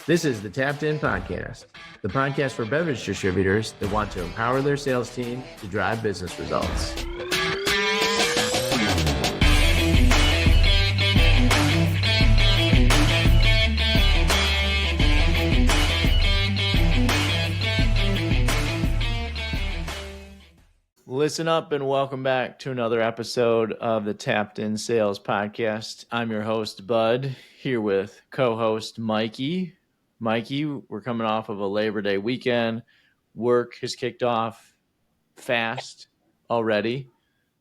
This is the Tapped In Podcast, the podcast for beverage distributors that want to empower their sales team to drive business results. Listen up and welcome back to another episode of the Tapped In Sales Podcast. I'm your host, Bud, here with co-host Mikey. Mikey, we're coming off of a Labor Day weekend. Work has kicked off fast already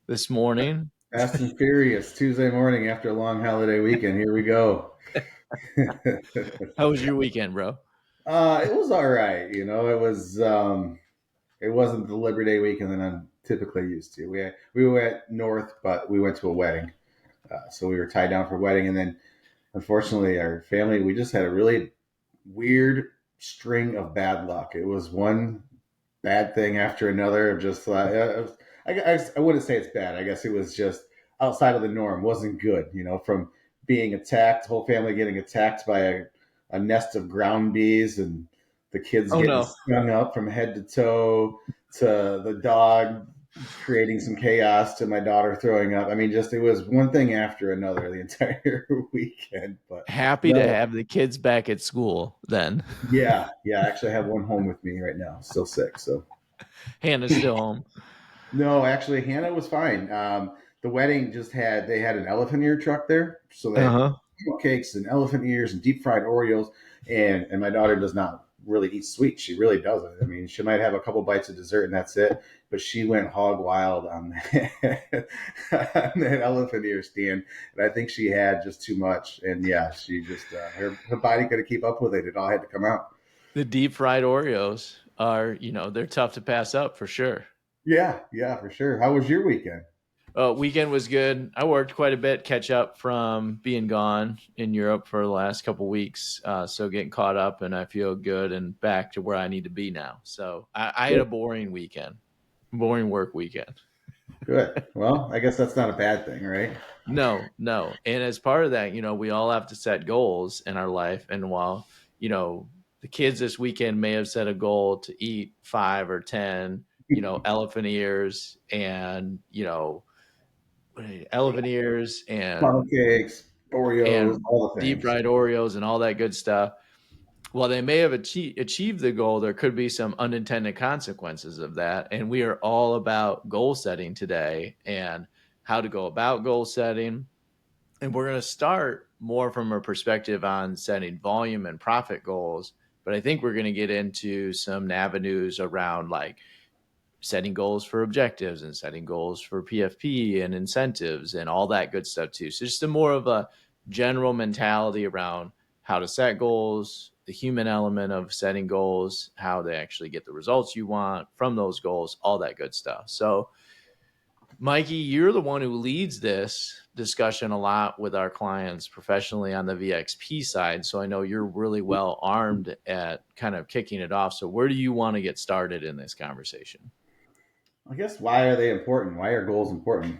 this morning. Fast and furious Tuesday morning after a long holiday weekend. Here we go. How was your weekend, bro? It was all right. It wasn't the Labor Day weekend that I'm typically used to. We went north, but we went to a wedding. So we were tied down for a wedding. And then unfortunately our family, we just had a really weird string of bad luck. It was one bad thing after another of just I wouldn't say it's bad. I guess it was just outside of the norm. Wasn't good, from being attacked, whole family getting attacked by a nest of ground bees and the kids getting stung up from head to toe, to the dog creating some chaos, to my daughter throwing up. I mean, it was one thing after another the entire weekend. But happy to have the kids back at school then. Yeah. Actually, I have one home with me right now, still sick. So Hannah's still home. No, actually, Hannah was fine. The wedding they had an elephant ear truck there, so they had cakes and elephant ears and deep fried Oreos. And my daughter does not really eat sweet. She really doesn't. I mean, she might have a couple bites of dessert and that's it. But she went hog wild on that, on that elephant ear stand. And I think she had just too much. And yeah, she just, her body couldn't keep up with it. It all had to come out. The deep fried Oreos are, they're tough to pass up for sure. Yeah, for sure. How was your weekend? Weekend was good. I worked quite a bit, catch up from being gone in Europe for the last couple of weeks. So getting caught up, and I feel good and back to where I need to be now. So I had a boring work weekend. Good. Well, I guess that's not a bad thing, right? No. And as part of that, we all have to set goals in our life. And while, the kids this weekend may have set a goal to eat 5 or 10, elephant ears and, funnel cakes, Oreos, and all the things. Deep fried Oreos and all that good stuff. While they may have achieved the goal, there could be some unintended consequences of that. And we are all about goal setting today and how to go about goal setting. And we're going to start more from a perspective on setting volume and profit goals. But I think we're going to get into some avenues around like setting goals for objectives and setting goals for PFP and incentives and all that good stuff too. So just more of a general mentality around how to set goals, the human element of setting goals, how they actually get the results you want from those goals, all that good stuff. So Mikey, you're the one who leads this discussion a lot with our clients professionally on the VXP side. So I know you're really well armed at kind of kicking it off. So where do you want to get started in this conversation? I guess, why are they important? Why are goals important?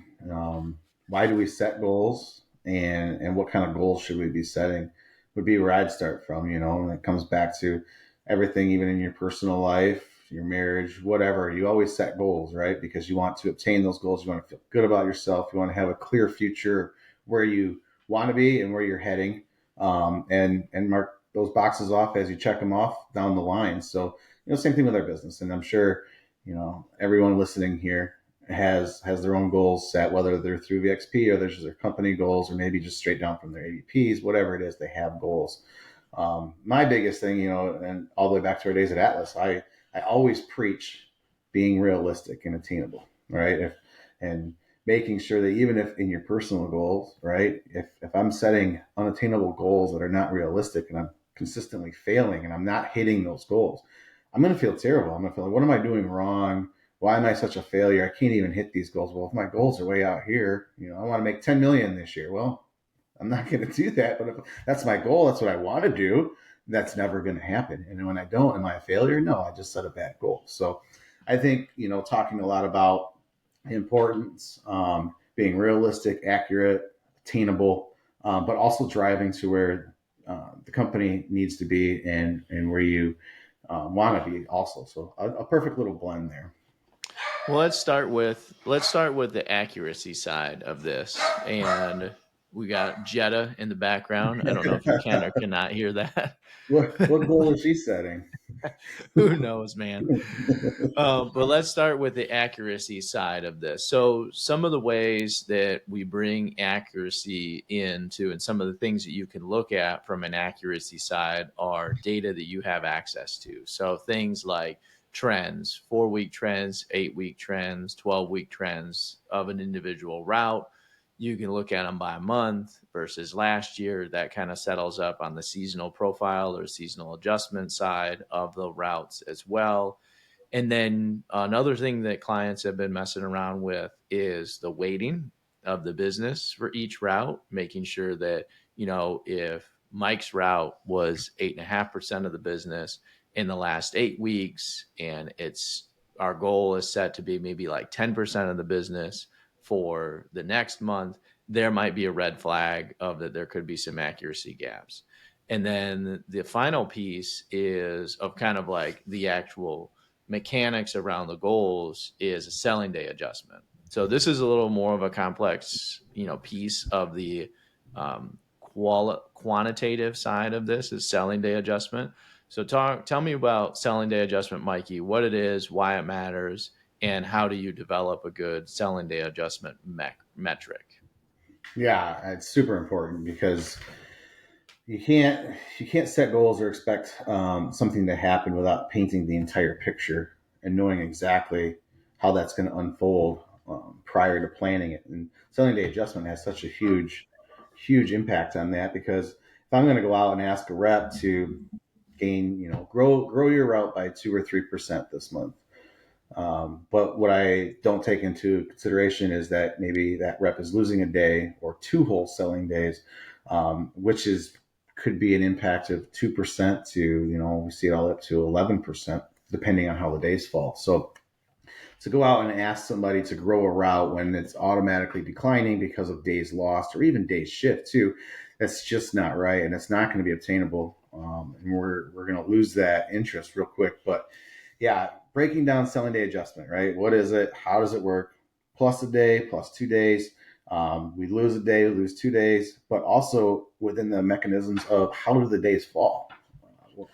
Why do we set goals, and what kind of goals should we be setting would be where I'd start from, and it comes back to everything, even in your personal life, your marriage, whatever. You always set goals, right? Because you want to obtain those goals. You want to feel good about yourself. You want to have a clear future where you want to be and where you're heading, and mark those boxes off as you check them off down the line. So, same thing with our business. And I'm sure, everyone listening here has their own goals set, whether they're through VXP or there's just their company goals, or maybe just straight down from their AVPs, whatever it is, they have goals. My biggest thing, and all the way back to our days at Atlas, I always preach being realistic and attainable, right? And making sure that even if in your personal goals, right, if I'm setting unattainable goals that are not realistic and I'm consistently failing and I'm not hitting those goals, I'm going to feel terrible. I'm going to feel like, what am I doing wrong? Why am I such a failure? I can't even hit these goals. Well, if my goals are way out here, I want to make 10 million this year. Well, I'm not going to do that. But if that's my goal, that's what I want to do, that's never going to happen. And when I don't, am I a failure? No, I just set a bad goal. So I think, talking a lot about the importance, being realistic, accurate, attainable, but also driving to where the company needs to be and where you want to be also. So a perfect little blend there. Well, let's start with the accuracy side of this, and we got Jetta in the background. I don't know if you can or cannot hear that. What goal is she setting? Who knows, man? But let's start with the accuracy side of this. So, some of the ways that we bring accuracy into, and some of the things that you can look at from an accuracy side are data that you have access to. So, things like trends, 4 week trends, 8 week trends, 12-week trends of an individual route. You can look at them by month versus last year. That kind of settles up on the seasonal profile or seasonal adjustment side of the routes as well. And then another thing that clients have been messing around with is the weighting of the business for each route, making sure that, if Mike's route was 8.5% of the business in the last 8 weeks, and it's our goal is set to be maybe like 10% of the business for the next month, there might be a red flag of that there could be some accuracy gaps. And then the final piece is of kind of like the actual mechanics around the goals is a selling day adjustment. So this is a little more of a complex, piece of the quantitative side of this is selling day adjustment. So tell me about selling day adjustment, Mikey, what it is, why it matters, and how do you develop a good selling day adjustment metric? Yeah, it's super important because you can't set goals or expect something to happen without painting the entire picture and knowing exactly how that's going to unfold prior to planning it. And selling day adjustment has such a huge impact on that because if I'm going to go out and ask a rep to gain, grow your route by 2 or 3% this month. But what I don't take into consideration is that maybe that rep is losing a day or two whole selling days, which is could be an impact of 2% to, we see it all up to 11%, depending on how the days fall. So to go out and ask somebody to grow a route when it's automatically declining because of days lost or even days shift too, that's just not right, and it's not going to be obtainable. And we're going to lose that interest real quick. But yeah, breaking down selling day adjustment, right? What is it? How does it work? Plus a day, plus 2 days. We lose a day, we lose 2 days, but also within the mechanisms of how do the days fall?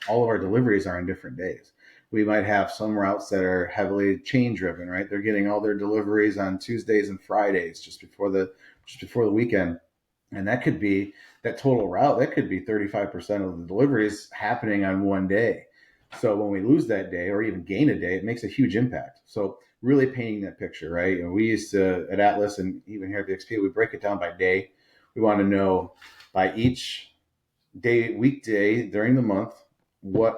All of our deliveries are on different days. We might have some routes that are heavily chain driven, right? They're getting all their deliveries on Tuesdays and Fridays just before the weekend. And that could be that total route, that could be 35% of the deliveries happening on one day. So when we lose that day or even gain a day, it makes a huge impact. So really painting that picture, right? And we used to at Atlas and even here at the XP, we break it down by day. We want to know by each weekday during the month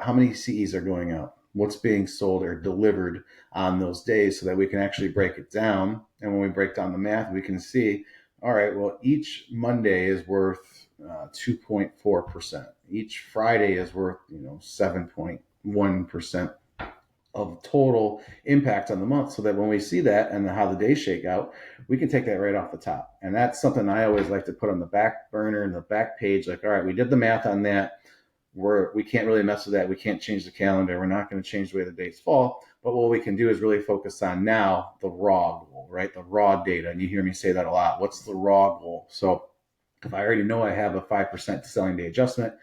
how many CEs are going out, what's being sold or delivered on those days, so that we can actually break it down. And when we break down the math, we can see, all right, well, each Monday is worth 2.4%. Each Friday is worth 7.1% of total impact on the month, so that when we see that and how the days shake out, we can take that right off the top. And that's something I always like to put on the back burner and the back page. Like, all right, we did the math on that. We can't really mess with that. We can't change the calendar. We're not going to change the way the dates fall. But what we can do is really focus on now the raw goal, right? The raw data. And you hear me say that a lot. What's the raw goal? So if I already know I have a 5% selling day adjustment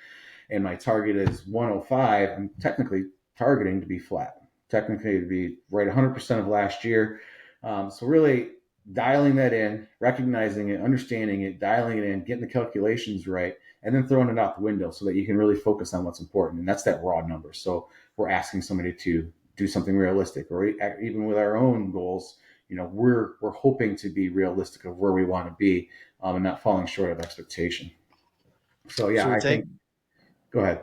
and my target is 105, I'm technically targeting to be flat, technically to be right 100% of last year. So really dialing that in, recognizing it, understanding it, dialing it in, getting the calculations right, and then throwing it out the window so that you can really focus on what's important. And that's that raw number. So we're asking somebody to do something realistic, or even with our own goals, we're hoping to be realistic of where we want to be, and not falling short of expectation. So So yeah, we're I think, taking go ahead.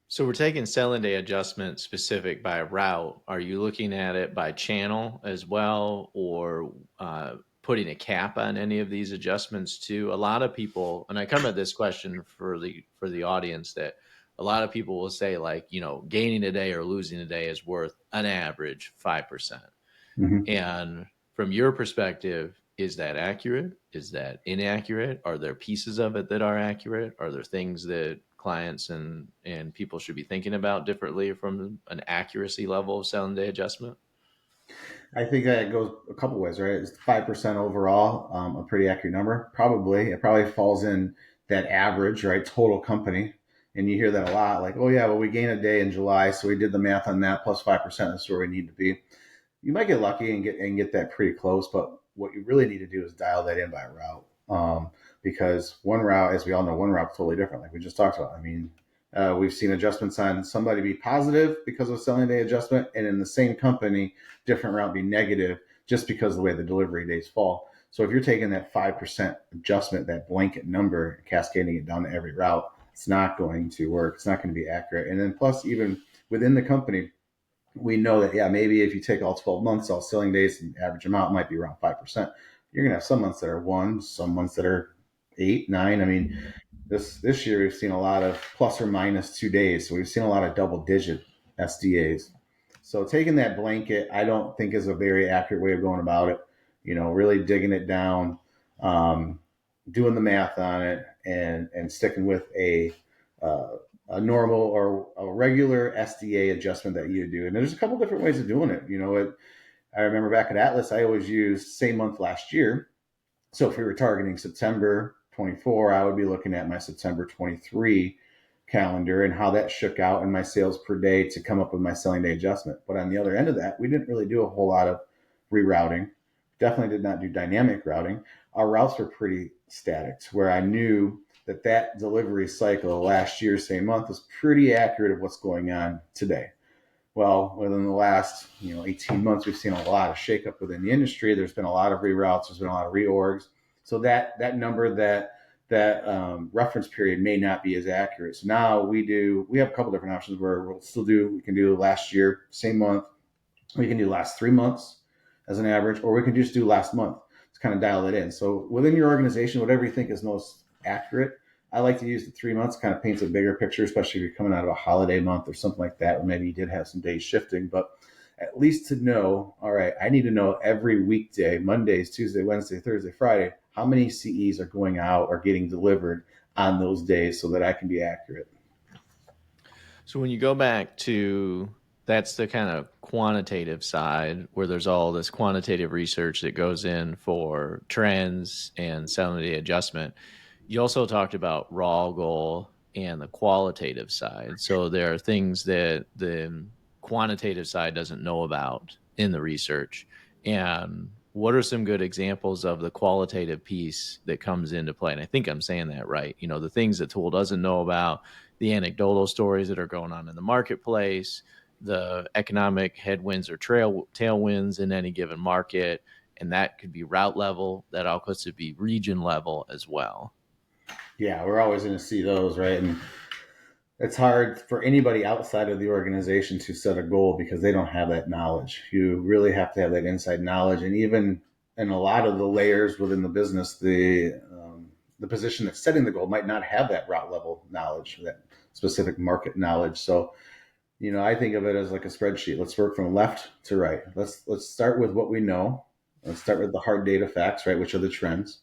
So we're taking selling day adjustment specific by route. Are you looking at it by channel as well, or putting a cap on any of these adjustments too? A lot of people, and I come at this question for the audience, that a lot of people will say like, gaining a day or losing a day is worth an average 5%. Mm-hmm. And from your perspective, Is that accurate? Is that inaccurate? Are there pieces of it that are accurate? Are there things that clients and people should be thinking about differently from an accuracy level of selling day adjustment? I think that it goes a couple ways, right? It's 5% overall, a pretty accurate number. Probably. It probably falls in that average, right? Total company. And you hear that a lot, like, oh yeah, well we gained a day in July, so we did the math on that plus 5%. That's where we need to be. You might get lucky and get that pretty close, but what you really need to do is dial that in by route. Because one route, as we all know, one route's totally different. Like we just talked about. I mean, we've seen adjustments on somebody be positive because of selling day adjustment, and in the same company, different route be negative just because of the way the delivery days fall. So if you're taking that 5% adjustment, that blanket number, cascading it down to every route, it's not going to work. It's not going to be accurate. And then plus, even within the company, we know that, yeah, maybe if you take all 12 months, all selling days, and average amount might be around 5%. You're going to have some months that are one, some months that are eight, nine. I mean, this year we've seen a lot of plus or minus 2 days. So we've seen a lot of double digit SDAs. So taking that blanket, I don't think is a very accurate way of going about it. Really digging it down, um, doing the math on it, and sticking with uh, a normal or a regular SDA adjustment that you do. And there's a couple different ways of doing it. I remember back at Atlas, I always used same month last year. So if we were targeting September 24, I would be looking at my September 23 calendar and how that shook out in my sales per day to come up with my selling day adjustment. But on the other end of that, we didn't really do a whole lot of rerouting. Definitely did not do dynamic routing. Our routes were pretty static to where I knew that delivery cycle last year, same month, was pretty accurate of what's going on today. Well, within the last 18 months, we've seen a lot of shakeup within the industry. There's been a lot of reroutes. There's been a lot of reorgs. So that number, that reference period may not be as accurate. So now we have a couple different options where we can do last year, same month. We can do last 3 months as an average, or we can just do last month to kind of dial it in. So within your organization, whatever you think is most accurate, I like to use the 3 months, kind of paints a bigger picture, especially if you're coming out of a holiday month or something like that, or maybe you did have some days shifting, but at least to know, all right, I need to know every weekday, Mondays, Tuesday, Wednesday, Thursday, Friday, how many CEs are going out or getting delivered on those days so that I can be accurate. So when you go back to that's the kind of quantitative side where there's all this quantitative research that goes in for trends and salinity adjustment. You also talked about raw goal and the qualitative side. So there are things that the quantitative side doesn't know about in the research. And what are some good examples of the qualitative piece that comes into play? And I think I'm saying that right. The things that Tool doesn't know about, the anecdotal stories that are going on in the marketplace, the economic headwinds or tailwinds in any given market. And that could be route level. That also could be region level as well. Yeah, we're always going to see those, right? And it's hard for anybody outside of the organization to set a goal because they don't have that knowledge. You really have to have that inside knowledge, and even in a lot of the layers within the business, the position that's setting the goal might not have that route level knowledge, that specific market knowledge. So, I think of it as like a spreadsheet. Let's work from left to right. Let's start with what we know. Let's start with the hard data facts, right? Which are the trends.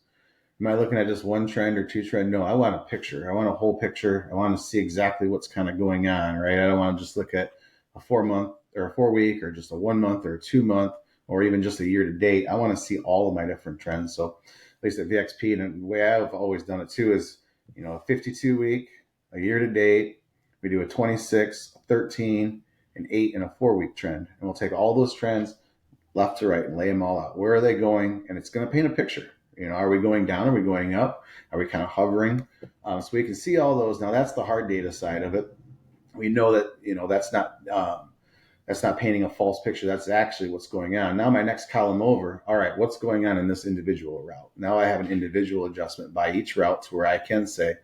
Am I looking at just one trend or two trend? No, I want a picture. I want a whole picture. I want to see exactly what's kind of going on, right? I don't want to just look at a 4 month or a 4 week or just a 1 month or a 2 month or even just a year to date. I want to see all of my different trends. So at least at VXP, and the way I've always done it too is, a 52 week, a year to date. We do a 26, a 13, an 8, and a 4 week trend. And we'll take all those trends left to right and lay them all out. Where are they going? And it's going to paint a picture. Are we going down? Are we going up? Are we kind of hovering? So we can see all those. Now that's the hard data side of it. We know that that's not painting a false picture. That's actually what's going on. Now my next column over. All right, what's going on in this individual route? Now I have an individual adjustment by each route to where I can say,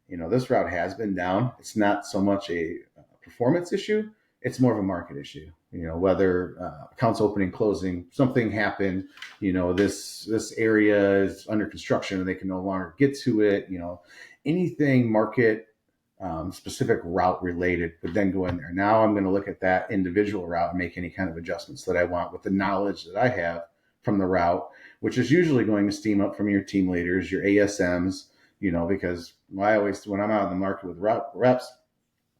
this route has been down. It's not so much a performance issue. It's more of a market issue. Whether accounts opening, closing, something happened. This area is under construction and they can no longer get to it. Anything market specific route related would then go in there. Now I'm going to look at that individual route and make any kind of adjustments that I want with the knowledge that I have from the route, which is usually going to steam up from your team leaders, your ASMs, because I always, when I'm out in the market with reps,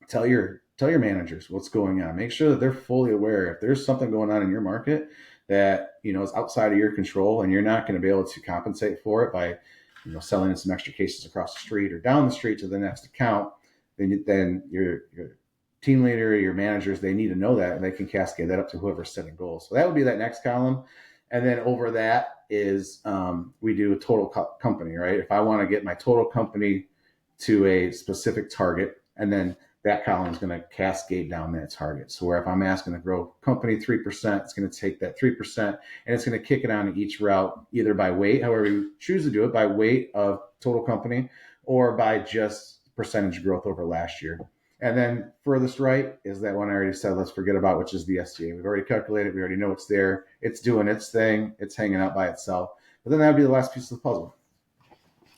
tell your managers what's going on. Make sure that they're fully aware. If there's something going on in your market that is outside of your control, and you're not going to be able to compensate for it by selling some extra cases across the street or down the street to the next account, then your team leader, your managers, they need to know that, and they can cascade that up to whoever's setting goals. So that would be that next column. And then over that is we do a total company, right? If I want to get my total company to a specific target, and then that column is going to cascade down that target. So where if I'm asking to grow company 3%, it's going to take that 3% and it's going to kick it on to each route, either by weight, however you choose to do it, by weight of total company, or by just percentage growth over last year. And then furthest right is that one I already said, let's forget about, which is the STA. We've already calculated. We already know it's there. It's doing its thing. It's hanging out by itself. But then that would be the last piece of the puzzle.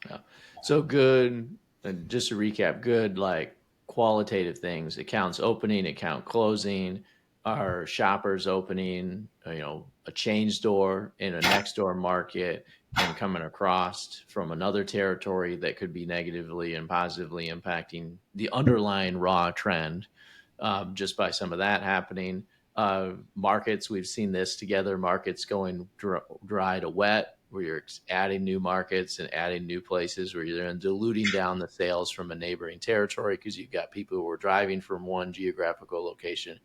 Yeah. So good. And just to recap, good like qualitative things: accounts opening, account closing, our shoppers opening, a chain store in a next door market and coming across from another territory that could be negatively and positively impacting the underlying raw trend, just by some of that happening. Markets, we've seen this together, markets going dry to wet, where you're adding new markets and adding new places where you're diluting down the sales from a neighboring territory because you've got people who are driving from one geographical location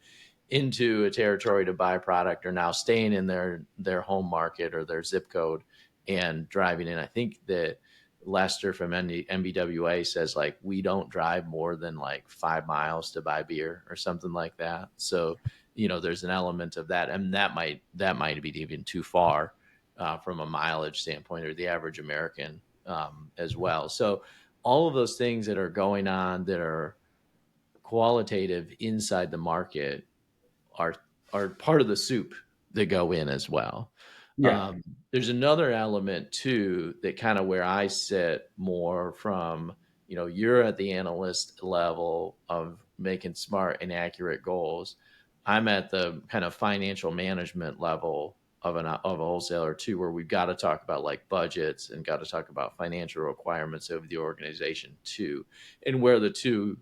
into a territory to buy product are now staying in their home market or their zip code and driving in. I think that Lester from MBWA says like we don't drive more than like 5 miles to buy beer or something like that. So there's an element of that, and that might be even too far from a mileage standpoint, or the average American as well. So all of those things that are going on that are qualitative inside the market are are part of the soup that go in as well. Yeah. Um, there's another element too that kind of where I sit more from, you're at the analyst level of making smart and accurate goals. I'm at the kind of financial management level of a wholesaler too, where we've got to talk about like budgets and got to talk about financial requirements of the organization too, and where the two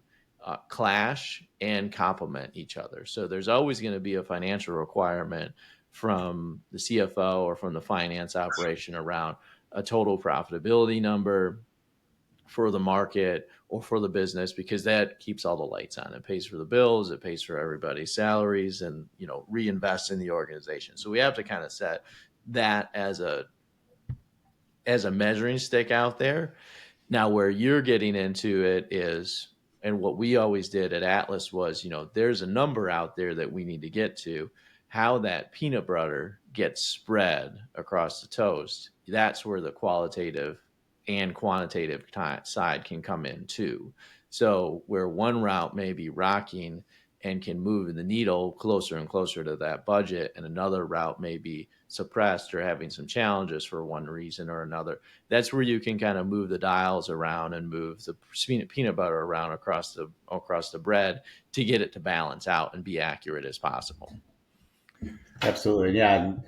clash and complement each other. So there's always going to be a financial requirement from the CFO or from the finance operation around a total profitability number for the market or for the business, because that keeps all the lights on. It pays for the bills, it pays for everybody's salaries, and reinvest in the organization. So we have to kind of set that as a measuring stick out there. Now, where you're getting into it is, and what we always did at Atlas was, there's a number out there that we need to get to. How that peanut butter gets spread across the toast, that's where the qualitative and quantitative side can come in too. So, where one route may be rocking and can move the needle closer and closer to that budget, and another route may be suppressed or having some challenges for one reason or another, that's where you can kind of move the dials around and move the peanut butter around across the bread to get it to balance out and be accurate as possible. Absolutely. Yeah. And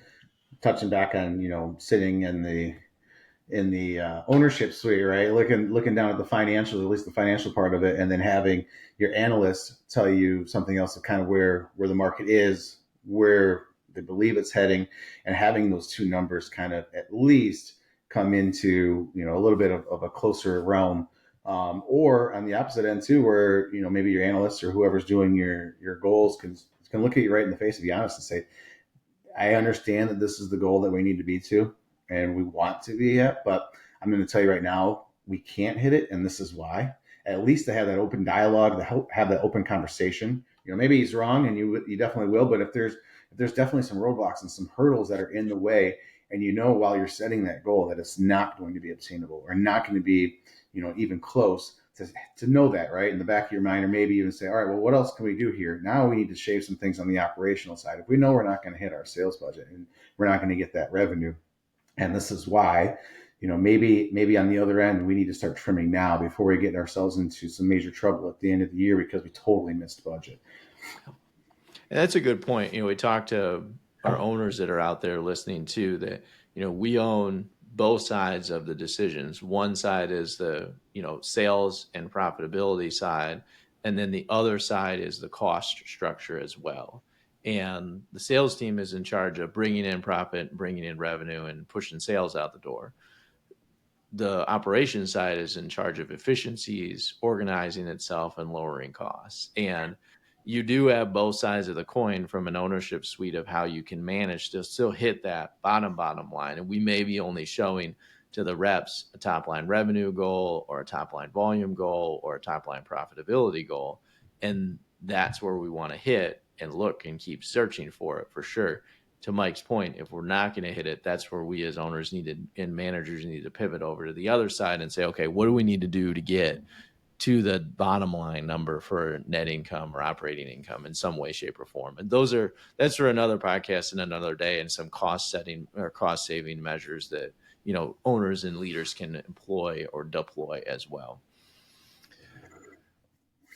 touching back on, sitting in the ownership suite, right? Looking down at the financials, at least the financial part of it, and then having your analysts tell you something else of kind of where the market is, where they believe it's heading, and having those two numbers kind of at least come into a little bit of a closer realm. Or on the opposite end too, where maybe your analysts or whoever's doing your goals can look at you right in the face, to be honest, and say, I understand that this is the goal that we need to be to and we want to be at, but I'm going to tell you right now, we can't hit it. And this is why. At least to have that open dialogue, to have that open conversation. Maybe he's wrong and you definitely will, but if there's definitely some roadblocks and some hurdles that are in the way, and while you're setting that goal that it's not going to be obtainable or not going to be, even close, to know that right in the back of your mind, or maybe even say, all right, well, what else can we do here? Now we need to shave some things on the operational side. If we know we're not going to hit our sales budget and we're not going to get that revenue, and this is why, maybe on the other end, we need to start trimming now before we get ourselves into some major trouble at the end of the year because we totally missed budget. And that's a good point. We talk to our owners that are out there listening too, that, we own both sides of the decisions. One side is the, sales and profitability side, and then the other side is the cost structure as well. And the sales team is in charge of bringing in profit, bringing in revenue, and pushing sales out the door. The operations side is in charge of efficiencies, organizing itself, and lowering costs. And you do have both sides of the coin from an ownership suite of how you can manage to still hit that bottom line. And we may be only showing to the reps a top line revenue goal or a top line volume goal or a top line profitability goal. And that's where we want to hit and look and keep searching for it for sure. To Mike's point, if we're not going to hit it, that's where we as owners need to, and managers need to pivot over to the other side and say, okay, what do we need to do to get to the bottom line number for net income or operating income in some way, shape, or form? And that's for another podcast and another day, and some cost setting or cost saving measures that, owners and leaders can employ or deploy as well.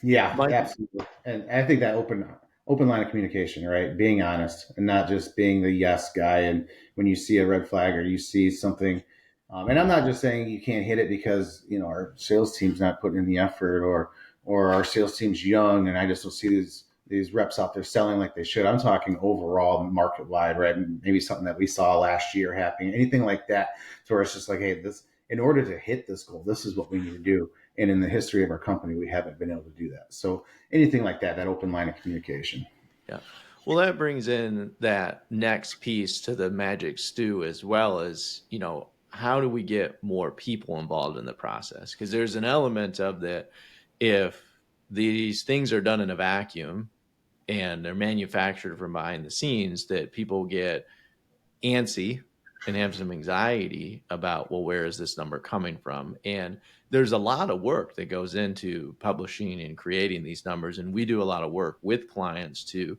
Yeah, Mike, absolutely. And I think that open line of communication, right? Being honest and not just being the yes guy. And when you see a red flag or you see something, and I'm not just saying you can't hit it because our sales team's not putting in the effort, or our sales team's young, and I just don't see these reps out there selling like they should. I'm talking overall market wide, right? And maybe something that we saw last year happening, anything like that. So it's just like, hey, this in order to hit this goal, this is what we need to do. And in the history of our company, we haven't been able to do that. So anything like that open line of communication. yeah. Well, that brings in that next piece to the magic stew, as well as, how do we get more people involved in the process? Because there's an element of that. If these things are done in a vacuum and they're manufactured from behind the scenes, that people get antsy and have some anxiety about, well, where is this number coming from? And there's a lot of work that goes into publishing and creating these numbers. And we do a lot of work with clients to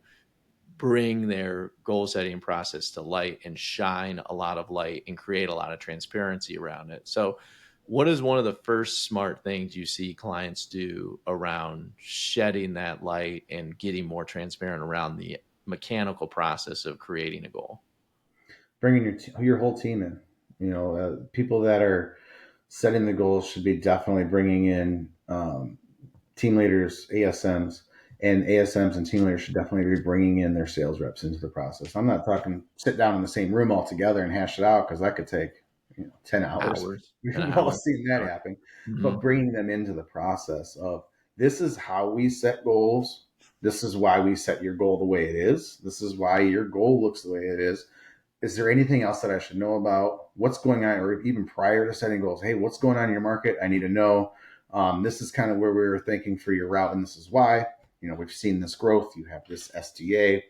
bring their goal setting process to light and shine a lot of light and create a lot of transparency around it. So, what is one of the first smart things you see clients do around shedding that light and getting more transparent around the mechanical process of creating a goal? Bringing your whole team in. People that are setting the goals should be definitely bringing in team leaders, ASMs, and ASMs and team leaders should definitely be bringing in their sales reps into the process. I'm not talking sit down in the same room all together and hash it out, because that could take 10 hours. Hours We've and all hours. seen that happen. Mm-hmm. But bringing them into the process of, this is how we set goals. This is why we set your goal the way it is. This is why your goal looks the way it is. Is there anything else that I should know about what's going on, or even prior to setting goals? Hey, what's going on in your market? I need to know. This is kind of where we were thinking for your route, and this is why. We've seen this growth. You have this STA.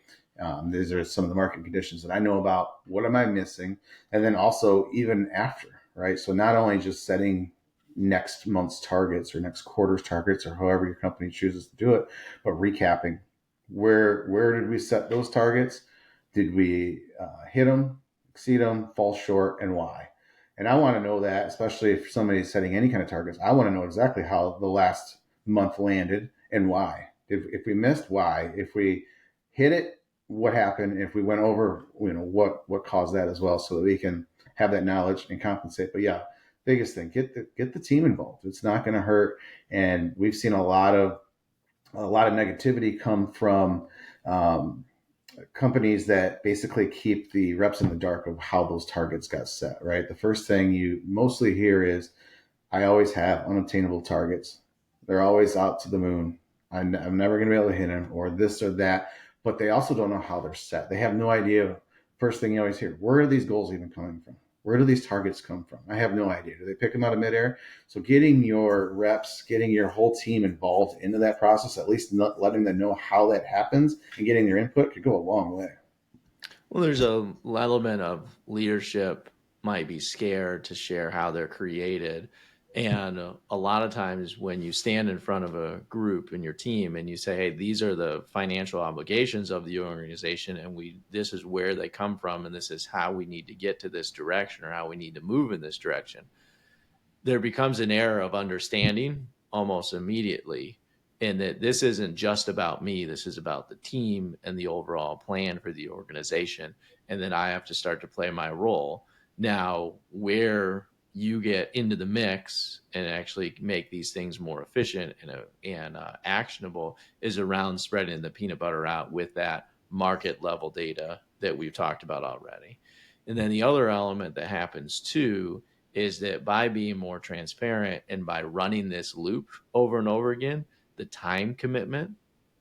These are some of the market conditions that I know about. What am I missing? And then also even after, right? So not only just setting next month's targets or next quarter's targets, or however your company chooses to do it, but recapping where did we set those targets? Did we hit them, exceed them, fall short, and why? And I want to know that, especially if somebody's setting any kind of targets. I want to know exactly how the last month landed and why. If we missed, why? If we hit it, what happened? If we went over, what caused that as well, so that we can have that knowledge and compensate. But yeah, biggest thing, get the team involved. It's not going to hurt. And we've seen a lot of negativity come from companies that basically keep the reps in the dark of how those targets got set, right? The first thing you mostly hear is, I always have unattainable targets. They're always out to the moon. I'm never going to be able to hit them, or this or that. But they also don't know how they're set. They have no idea. First thing you always hear, where are these goals even coming from? Where do these targets come from? I have no idea. Do they pick them out of midair? So getting your reps, getting your whole team involved into that process, at least letting them know how that happens and getting their input, could go a long way. Well, there's a element of leadership might be scared to share how they're created. And a lot of times when you stand in front of a group in your team and you say, hey, these are the financial obligations of the organization, and this is where they come from, and this is how we need to get to this direction, or how we need to move in this direction, there becomes an era of understanding almost immediately. And that this isn't just about me, this is about the team and the overall plan for the organization. And then I have to start to play my role. Now, where you get into the mix and actually make these things more efficient and actionable is around spreading the peanut butter out with that market level data that we've talked about already. And then the other element that happens too is that by being more transparent and by running this loop over and over again, the time commitment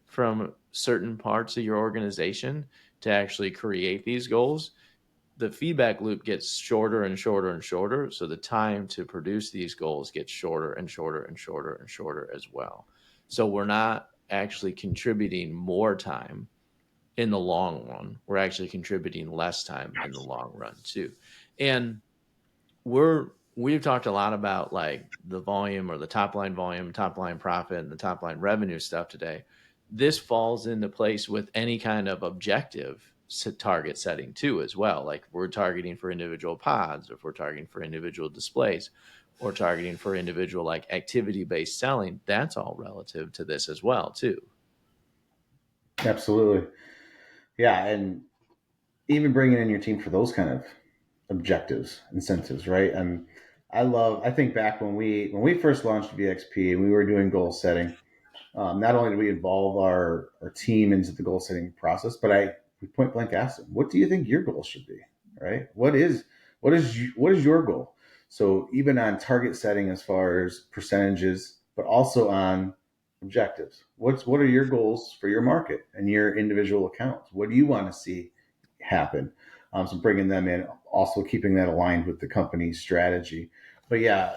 from certain parts of your organization to actually create these goals, the feedback loop gets shorter and shorter and shorter. So the time to produce these goals gets shorter and shorter and shorter and shorter as well. So we're not actually contributing more time in the long run. We're actually contributing less time in the long run too. And we've talked a lot about like the volume or the volume, top line profit, and the top line revenue stuff today. This falls into place with any kind of objective target setting too, as well. Like we're targeting for individual pods, or if we're targeting for individual displays, or targeting for individual like activity based selling, that's all relative to this as well too. Absolutely. Yeah, and even bringing in your team for those kind of objectives, incentives, right? And I think back when we first launched VXP and we were doing goal setting. Not only did we involve our team into the goal setting process, but we point blank asked them, "What do you think your goal should be? Right? What is your goal?" So even on target setting, as far as percentages, but also on objectives. What are your goals for your market and your individual accounts? What do you want to see happen? So bringing them in, also keeping that aligned with the company's strategy. But yeah,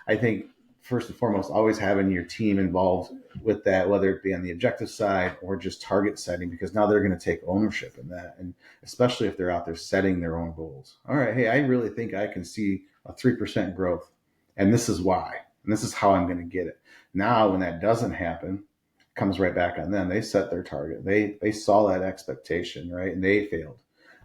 I think first and foremost, always having your team involved with that, whether it be on the objective side or just target setting, because now they're going to take ownership in that. And especially if they're out there setting their own goals. All right, hey, I really think I can see a 3% growth, and this is why, and this is how I'm going to get it. Now, when that doesn't happen, it comes right back on them. They set their target. They saw that expectation, right? And they failed.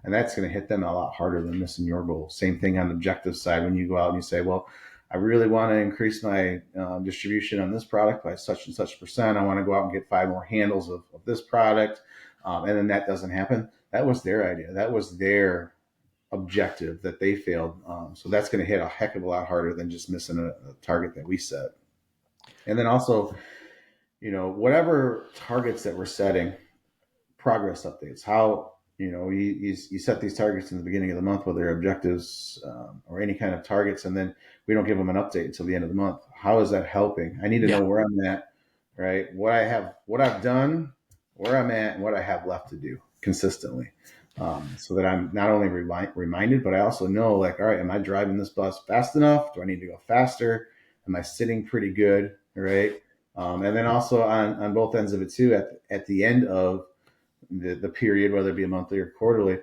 And that's going to hit them a lot harder than missing your goal. Same thing on the objective side when you go out and you say, well, I really want to increase my distribution on this product by such and such percent. I want to go out and get 5 more handles of this product. And then that doesn't happen. That was their idea. That was their objective that they failed. So that's going to hit a heck of a lot harder than just missing a target that we set. And then also, whatever targets that we're setting, progress updates, how, you set these targets in the beginning of the month, whether they're objectives or any kind of targets, and then we don't give them an update until the end of the month. How is that helping? I need to Yeah. know where I'm at, right? What I've done, where I'm at, and what I have left to do consistently. So that I'm not only reminded, but I also know, like, all right, am I driving this bus fast enough? Do I need to go faster? Am I sitting pretty good? Right. And then also on both ends of it too, at the end of the period, whether it be a monthly or quarterly.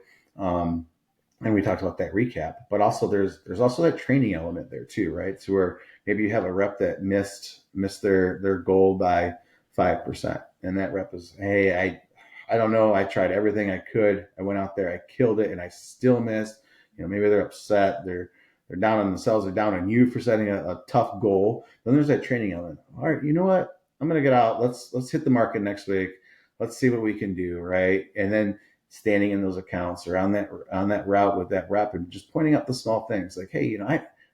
And we talked about that recap, but also there's also that training element there too, right? So where maybe you have a rep that missed their goal by 5%, and that rep is, hey, I don't know, I tried everything I could, I went out there, I killed it, and I still missed. Maybe they're upset, they're down on themselves, they're down on you for setting a tough goal. Then there's that training element. All right, you know what? I'm gonna get out. Let's hit the market next week. Let's see what we can do, right? And then standing in those accounts or on that route with that rep and just pointing out the small things, like, hey,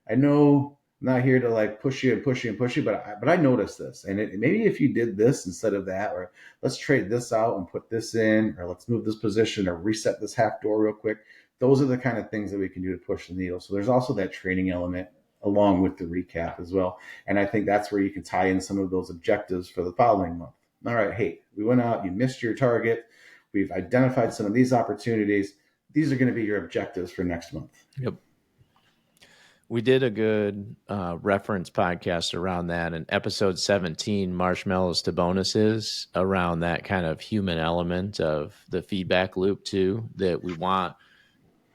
I know I'm not here to like push you and push you and push you, but I noticed this, and maybe if you did this instead of that, or let's trade this out and put this in, or let's move this position or reset this half door real quick. Those are the kind of things that we can do to push the needle. So there's also that training element along with the recap as well. And I think that's where you can tie in some of those objectives for the following month. All right, hey, we went out, you missed your target. We've identified some of these opportunities. These are going to be your objectives for next month. Yep. We did a good reference podcast around that in episode 17, Marshmallows to Bonuses, around that kind of human element of the feedback loop too, that we want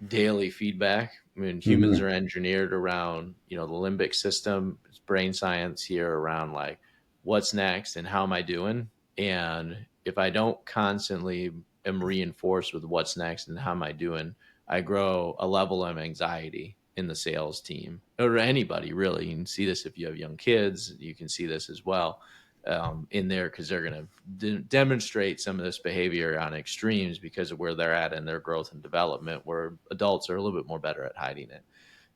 daily feedback. I mean, humans Mm-hmm. are engineered around, the limbic system, it's brain science here around like what's next and how am I doing? And if I don't constantly am reinforced with what's next and how am I doing, I grow a level of anxiety in the sales team or anybody really. You can see this if you have young kids, you can see this as well. in there, because they're going to demonstrate some of this behavior on extremes because of where they're at in their growth and development, where adults are a little bit more better at hiding it.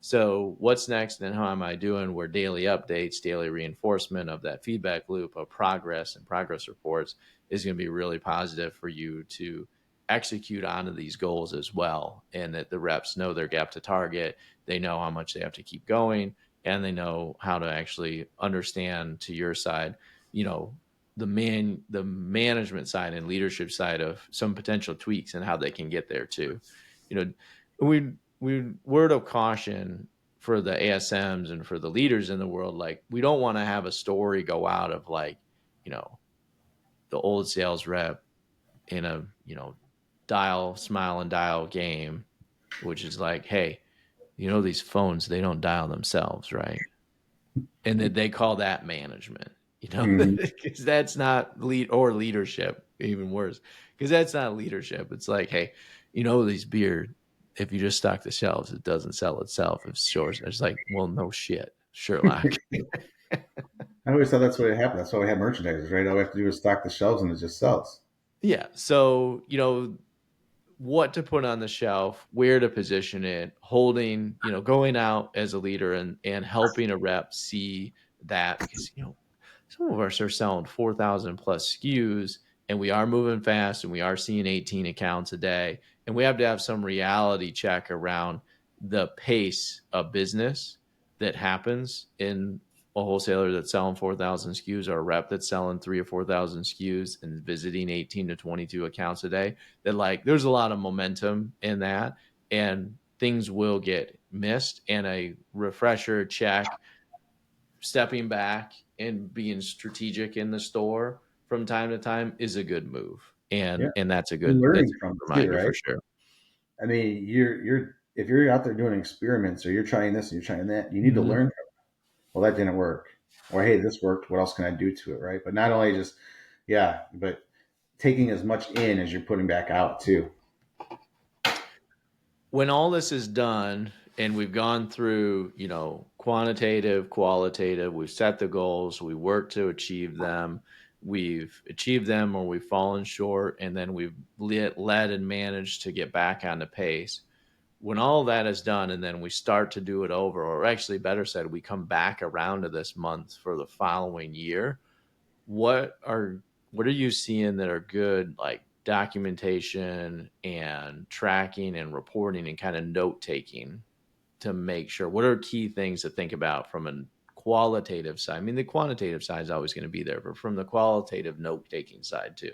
So what's next and how am I doing? Where daily updates, daily reinforcement of that feedback loop of progress and progress reports is going to be really positive for you to execute onto these goals as well. And that the reps know their gap to target, they know how much they have to keep going, and they know how to actually understand, to your side, you know, the management side and leadership side of some potential tweaks and how they can get there too. You know, we word of caution for the ASMs and for the leaders in the world, like we don't want to have a story go out of like, you know, the old sales rep in a, you know, dial, smile and dial game, which is like, hey, you know, these phones, they don't dial themselves, right? And that they call that management, you know, Mm-hmm. because that's not leadership, even worse, because that's not leadership. It's like, hey, you know, these beer, if you just stock the shelves, it doesn't sell itself. It's short. It's like, well, no shit, Sherlock. I always thought that's what happened. That's why we have merchandisers, right? All we have to do is stock the shelves and it just sells. Yeah. So, you know, what to put on the shelf, where to position it, holding, you know, going out as a leader and helping a rep see that, because, you know, some of us are selling 4,000 plus SKUs, and we are moving fast, and we are seeing 18 accounts a day. And we have to have some reality check around the pace of business that happens in a wholesaler that's selling 4,000 SKUs, or a rep that's selling 3 or 4,000 SKUs and visiting 18 to 22 accounts a day. That, like, there's a lot of momentum in that, and things will get missed. And a refresher check, stepping back and being strategic in the store from time to time, is a good move. Yeah. And that's a And good learning from it too, reminder right? for sure. I mean, you're if you're out there doing experiments or you're trying this and you're trying that, you need to Mhm. learn. Well, that didn't work, or hey, this worked. What else can I do to it, right? But not only just yeah, but taking as much in as you're putting back out too. When all this is done and we've gone through, you know, quantitative, qualitative, we've set the goals, we work to achieve them, we've achieved them or we've fallen short, and then we've led and managed to get back on the pace. When all that is done and then we start to do it over, or actually better said, we come back around to this month for the following year, what are what are you seeing that are good, like documentation and tracking and reporting and kind of note taking, to make sure, what are key things to think about from a qualitative side? I mean, the quantitative side is always going to be there, but from the qualitative note taking side too.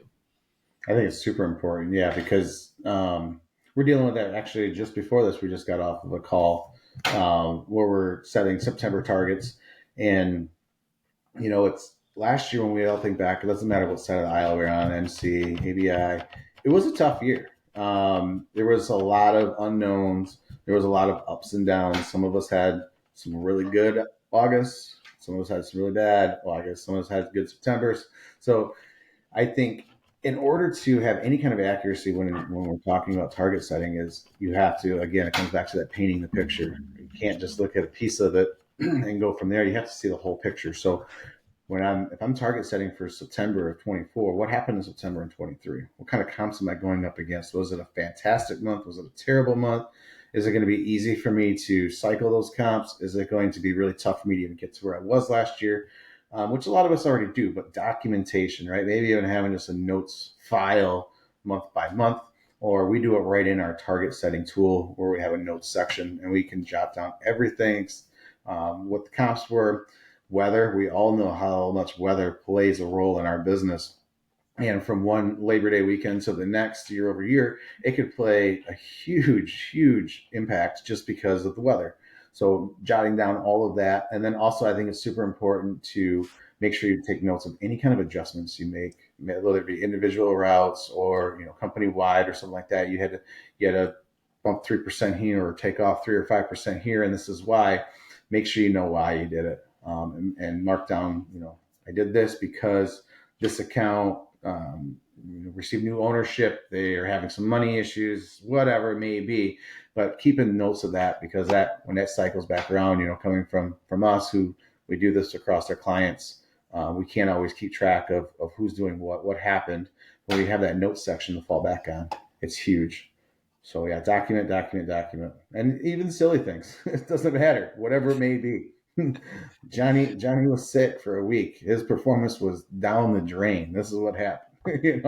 I think it's super important, yeah, because we're dealing with that. Actually, just before this, we just got off of a call where we're setting September targets, and you know, it's last year when we all think back, it doesn't matter what side of the aisle we're on, MC, ABI, it was a tough year. There was a lot of unknowns. There was a lot of ups and downs. Some of us had some really good August. Some of us had some really bad August. Some of us had good Septembers. So I think in order to have any kind of accuracy when we're talking about target setting is you have to, again, it comes back to that painting the picture. You can't just look at a piece of it and go from there. You have to see the whole picture. So if I'm target setting for September of 24, what happened in September of 23? What kind of comps am I going up against? Was it a fantastic month? Was it a terrible month? Is it going to be easy for me to cycle those comps? Is it going to be really tough for me to even get to where I was last year? Which a lot of us already do, but documentation, right? Maybe even having just a notes file month by month, or we do it right in our target setting tool where we have a notes section and we can jot down everything, what the comps were, weather. We all know how much weather plays a role in our business. And from one Labor Day weekend to the next, year over year, it could play a huge, huge impact just because of the weather. So jotting down all of that. And then also, I think it's super important to make sure you take notes of any kind of adjustments you make, whether it be individual routes or, you know, company wide or something like that. You had to bump 3% here or take off 3 or 5% here, and this is why. Make sure you know why you did it, and mark down, you know, I did this because this account received new ownership. They are having some money issues, whatever it may be. But keeping notes of that, because that when that cycles back around, you know, coming from us who we do this across our clients, We can't always keep track of who's doing what happened. But we have that note section to fall back on. It's huge. So yeah, document, document, document, and even silly things. It doesn't matter, whatever it may be. Johnny was sick for a week. His performance was down the drain. This is what happened.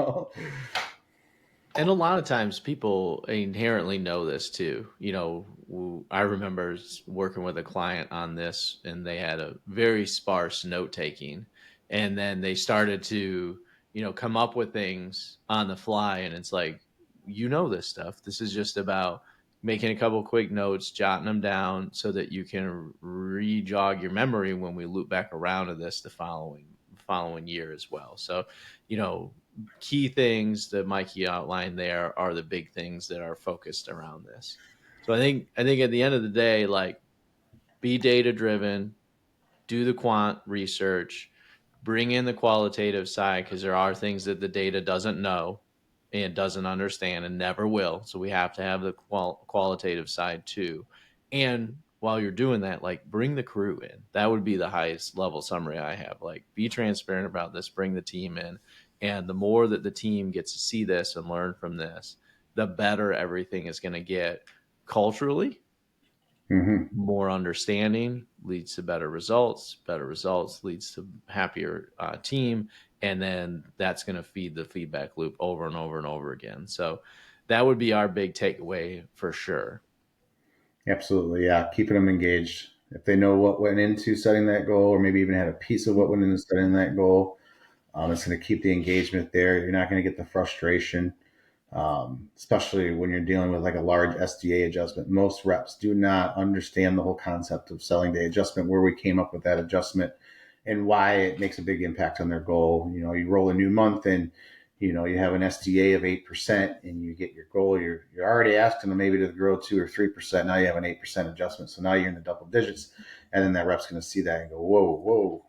And a lot of times people inherently know this too. I remember working with a client on this and they had a very sparse note taking. And then they started to, come up with things on the fly. And it's like, this stuff. This is just about making a couple quick notes, jotting them down so that you can re-jog your memory when we loop back around to this the following year as well. So, you know, key things that Mikey outlined there are the big things that are focused around this. So I think at the end of the day, like, be data driven, do the quant research, bring in the qualitative side because there are things that the data doesn't know and doesn't understand and never will. So we have to have the qualitative side too. And while you're doing that, like, bring the crew in. That would be the highest level summary I have. Like, be transparent about this, bring the team in. And the more that the team gets to see this and learn from this, the better everything is going to get culturally. Mm-hmm. More understanding leads to better results. Better results leads to happier team, and then that's going to feed the feedback loop over and over and over again. So that would be our big takeaway for sure. Absolutely, yeah. Keeping them engaged. If they know what went into setting that goal, or maybe even had a piece of what went into setting that goal, it's going to keep the engagement there. You're not going to get the frustration, especially when you're dealing with like a large SDA adjustment. Most reps do not understand the whole concept of selling day adjustment, where we came up with that adjustment and why it makes a big impact on their goal. You roll a new month and you have an SDA of 8% and you get your goal. You're already asking them maybe to grow 2 or 3%. Now you have an 8% adjustment. So now you're in the double digits. And then that rep's going to see that and go, whoa.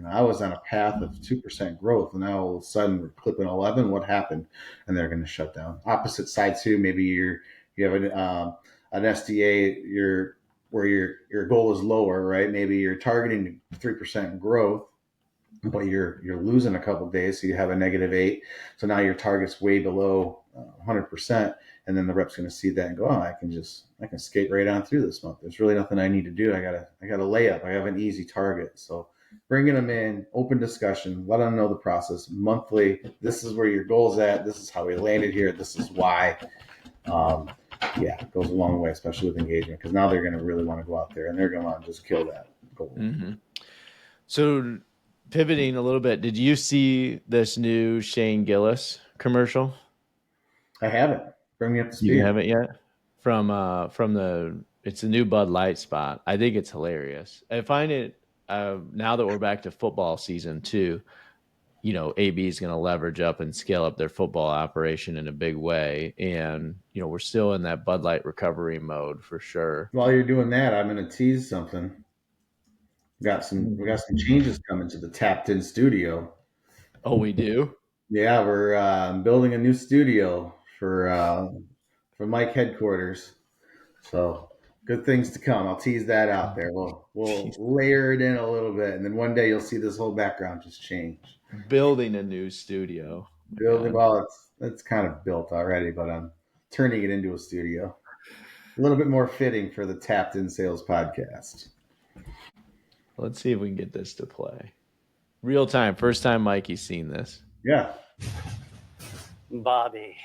I was on a path of 2% growth, and now all of a sudden we're clipping 11. What happened? And they're going to shut down. Opposite side too. Maybe you have an SDA where your goal is lower, right? Maybe you're targeting 3% growth, but you're losing a couple of days, so you have a -8. So now your target's way below 100%, and then the rep's going to see that and go, oh, I can skate right on through this month. There's really nothing I need to do. I got a layup. I have an easy target. So bringing them in, open discussion, let them know the process monthly. This is where your goal's at. This is how we landed here. This is why. It goes a long way, especially with engagement, because now they're going to really want to go out there and they're going to want to just kill that goal. Mm-hmm. So pivoting a little bit, did you see this new Shane Gillis commercial? I haven't. Bring me up to speed. You haven't yet? It's a new Bud Light spot. I think it's hilarious. I find it now that we're back to football season too. AB is going to leverage up and scale up their football operation in a big way, and we're still in that Bud Light recovery mode for sure. While you're doing that, I'm going to tease something. We got some changes coming to the Tapped In studio. Oh, we do? Yeah, we're building a new studio for Mike headquarters. So good things to come. I'll tease that out there. We'll layer it in a little bit, and then one day you'll see this whole background just change. Building a new studio. It's kind of built already, but I'm turning it into a studio. A little bit more fitting for the Tapped In Sales podcast. Let's see if we can get this to play. Real time. First time Mikey's seen this. Yeah. Bobby,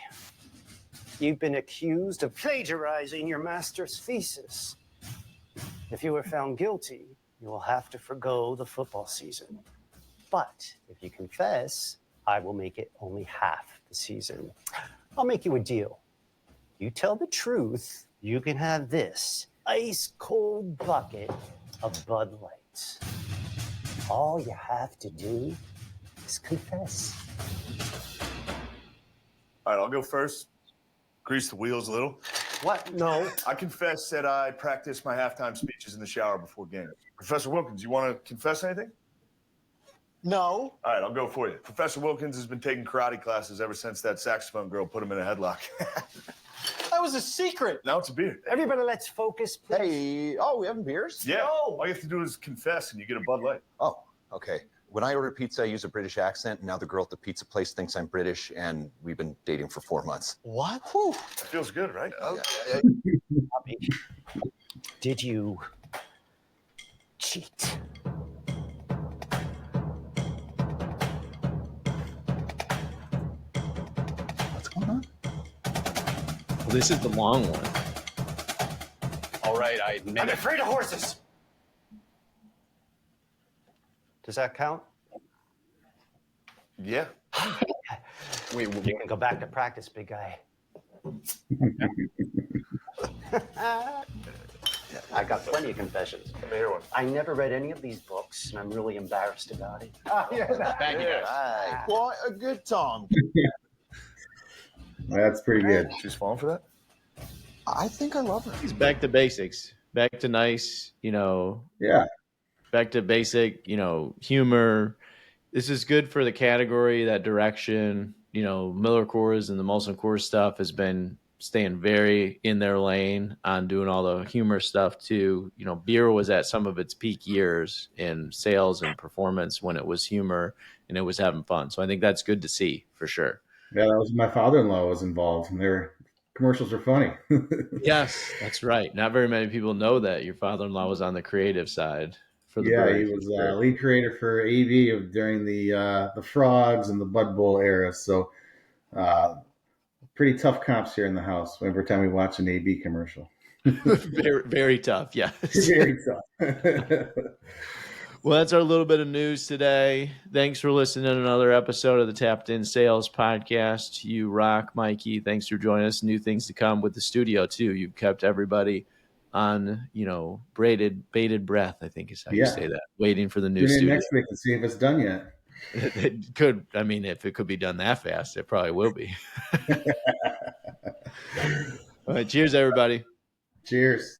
you've been accused of plagiarizing your master's thesis. If you are found guilty, you will have to forgo the football season. But if you confess, I will make it only half the season. I'll make you a deal. You tell the truth, you can have this ice cold bucket of Bud Light. All you have to do is confess. All right, I'll go first. Grease the wheels a little. What? No. I confess that I practice my halftime speeches in the shower before games. Professor Wilkins, you want to confess anything? No. All right, I'll go for you. Professor Wilkins has been taking karate classes ever since that saxophone girl put him in a headlock. That was a secret. Now it's a beer. Everybody, let's focus, please. Hey, we having beers? Yeah. No. All you have to do is confess and you get a Bud Light. Oh, okay. When I order pizza, I use a British accent. Now the girl at the pizza place thinks I'm British, and we've been dating for 4 months. What? Whew. That feels good, right? Bobby, did you cheat? What's going on? Well, this is the long one. All right, I admit I'm it. afraid of horses. Does that count? Yeah. Wait, You can go back to practice, big guy. I got plenty of confessions. Let me hear one. I never read any of these books, and I'm really embarrassed about it. thank you. Hi. What a good time. That's pretty good. She's falling for that? I think I love her. He's back to basics, back to nice, Yeah. back to basic, humor. This is good for the category, that direction. Miller Coors and the Molson Coors stuff has been staying very in their lane on doing all the humor stuff too. Beer was at some of its peak years in sales and performance when it was humor and it was having fun. So I think that's good to see for sure. Yeah, that was my father-in-law was involved, and their commercials are funny. Yes, that's right. Not very many people know that your father-in-law was on the creative side for the Yeah, brewery. he was lead creator for AV during the Frogs and the Bud Bowl era. So pretty tough comps here in the house every time we watch an AB commercial. very, very tough. Yes. Very tough. Well, that's our little bit of news today. Thanks for listening to another episode of the Tapped In Sales Podcast. You rock, Mikey. Thanks for joining us. New things to come with the studio too. You've kept everybody on, bated breath, I think is how you say that, waiting for the new Tune in studio. next week and see if it's done yet. It could, if it could be done that fast, it probably will be. All right. Cheers, everybody. Cheers.